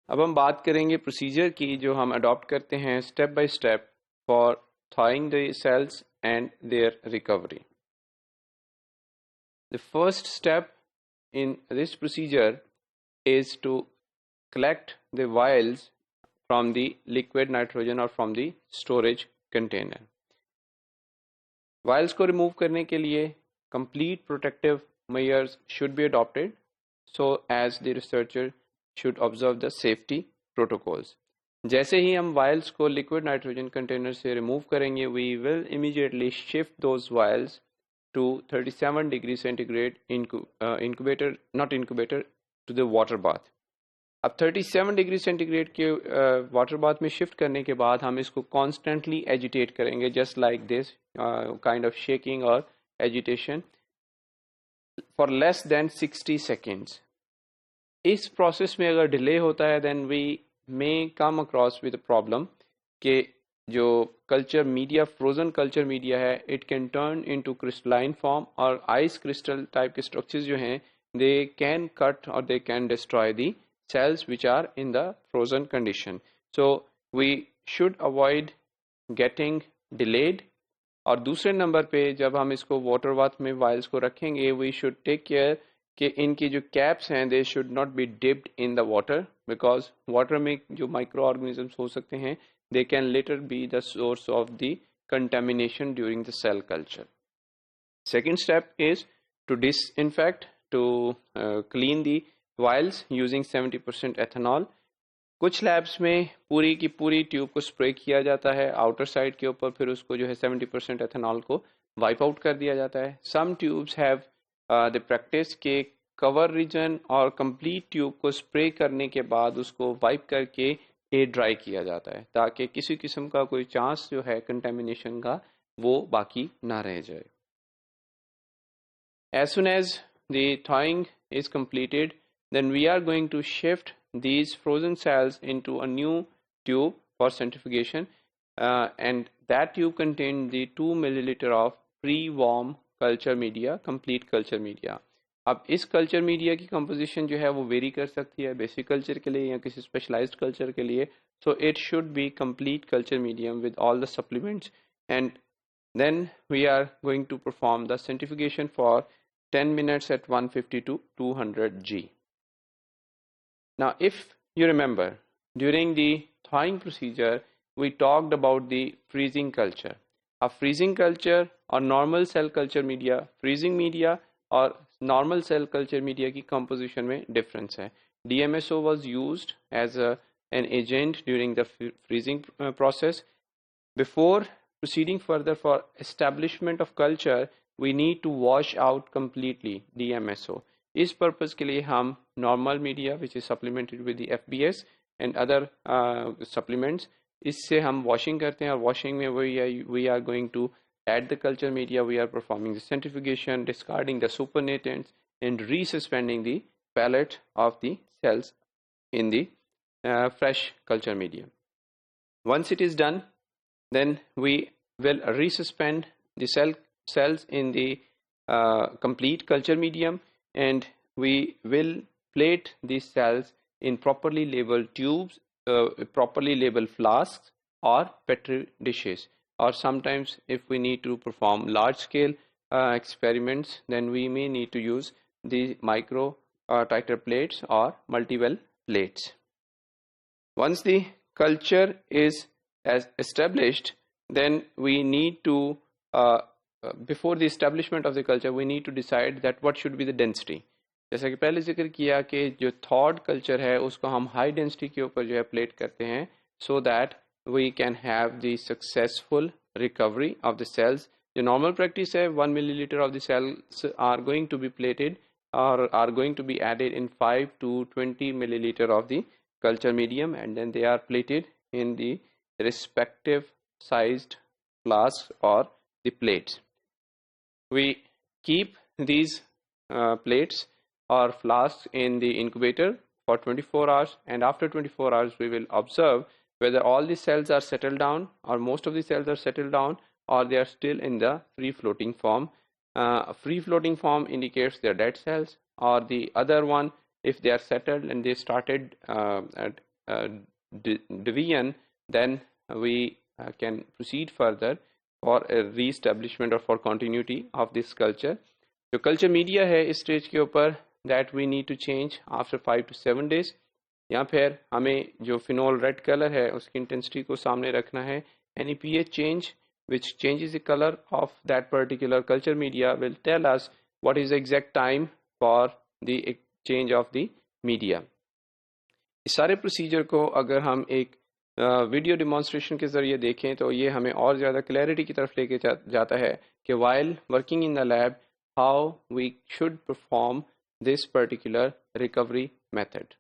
अब हम बात करेंगे प्रोसीजर की जो हम अडॉप्ट करते हैं step by step for thawing the cells and their recovery. The first step in this procedure is to collect the vials from the liquid nitrogen or from the storage container. Vials को remove करने के लिए complete protective measures should be adopted so as the researcher should observe the safety protocols. जैसे ही हम vials को liquid nitrogen container से remove करेंगे we will immediately shift those vials to 37 degree centigrade incubator not incubator to the water bath. अब 37 degree centigrade के water bath में shift करने के बाद हम इसको कॉन्स्टेंटली एजिटेट करेंगे just like this kind of shaking और agitation for less than 60 seconds. इस प्रोसेस में अगर डिले होता है then we may come across with a problem कि जो culture media frozen culture media है it can turn into crystalline form और आइस क्रिस्टल टाइप के स्ट्रक्चर्स जो हैं they can cut or they can destroy the cells which are in the frozen condition. So we should avoid getting delayed. और दूसरे number पे जब हम इसको वाटर बाथ में वायल्स को रखेंगे we should take care कि इनकी जो कैप्स हैं they should not be dipped in the water because water में जो माइक्रो ऑर्गेनिजम्स हो सकते हैं they can later be the source of the contamination during the cell culture. Second step is to disinfect to clean the vials using 70% ethanol. कुछ labs में पूरी की पूरी ट्यूब को स्प्रे किया जाता है आउटर साइड के ऊपर फिर उसको जो है 70% एथेनॉल को वाइप आउट कर दिया जाता है. सम ट्यूब्स हैव द प्रैक्टिस के कवर रीजन और कंप्लीट ट्यूब को स्प्रे करने के बाद उसको वाइप करके एयर ड्राई किया जाता है ताकि किसी किस्म का कोई चांस जो है कंटेमिनेशन का वो बाकी ना रह जाए. As soon as the thawing is completed then we are going to shift these frozen cells into a new tube for centrifugation and that tube contains the 2 milliliter of pre-warm culture media complete culture media. अब इस culture media की composition जो है वो very कर सकती है basic culture के लिए या किसी स्पेशलाइज्ड कल्चर के लिए. So it should be complete culture medium with all the supplements and then we are going to perform the centrifugation for 10 minutes at 150 to 200 G. Now if you remember during the thawing procedure we talked about the freezing culture. अब freezing culture और normal cell culture media freezing media और normal cell culture media की composition में difference है. DMSO was used as an agent during the freezing process. Before proceeding further for establishment of culture we need to wash out completely DMSO. इस purpose के लिए हम normal media which is supplemented with the FBS and other supplements इससे हम washing करते हैं और washing में we are going to add the culture media we are performing the centrifugation discarding the supernatants and resuspending the pellet of the cells in the fresh culture medium. Once it is done then we will resuspend the cells in the complete culture medium and we will plate these cells in properly labeled tubes, properly labeled flasks or petri dishes, or sometimes if we need to perform large scale experiments then we may need to use the micro titer plates or multi-well plates. Once the culture is as established then we need to before the establishment of the culture we need to decide that what should be the density. जैसा कि पहले जिक्र किया कि जो थॉड culture है उसको हम हाई डेंसिटी के ऊपर जो है प्लेट करते हैं so that we can have the successful recovery of the cells. जो नॉर्मल प्रैक्टिस है 1 milliliter of the cells are going to be plated or are going to be added in 5 to 20 milliliter of the culture medium and then they are plated in the respective sized flasks or the plates. We keep these plates or flasks in the incubator for 24 hours and after 24 hours we will observe whether all the cells are settled down or most of the cells are settled down or they are still in the free floating form. Free floating form indicates they are dead cells or the other one if they are settled and they started division, then we can proceed further for a re-establishment or for continuity of this culture. जो culture media है इस stage के ऊपर, that we need to change after 5 to 7 days, या फिर हमें जो phenol red colour है उसकी इंटेंसिटी को सामने रखना है. Any pH change which changes the color of that particular culture media will tell us what is the exact time for the change of the media. इस सारे प्रोसीजर को अगर हम एक वीडियो डिमॉन्स्ट्रेशन के ज़रिए देखें तो ये हमें और ज़्यादा क्लैरिटी की तरफ लेके जाता है कि while working in the lab how we should perform this particular recovery method.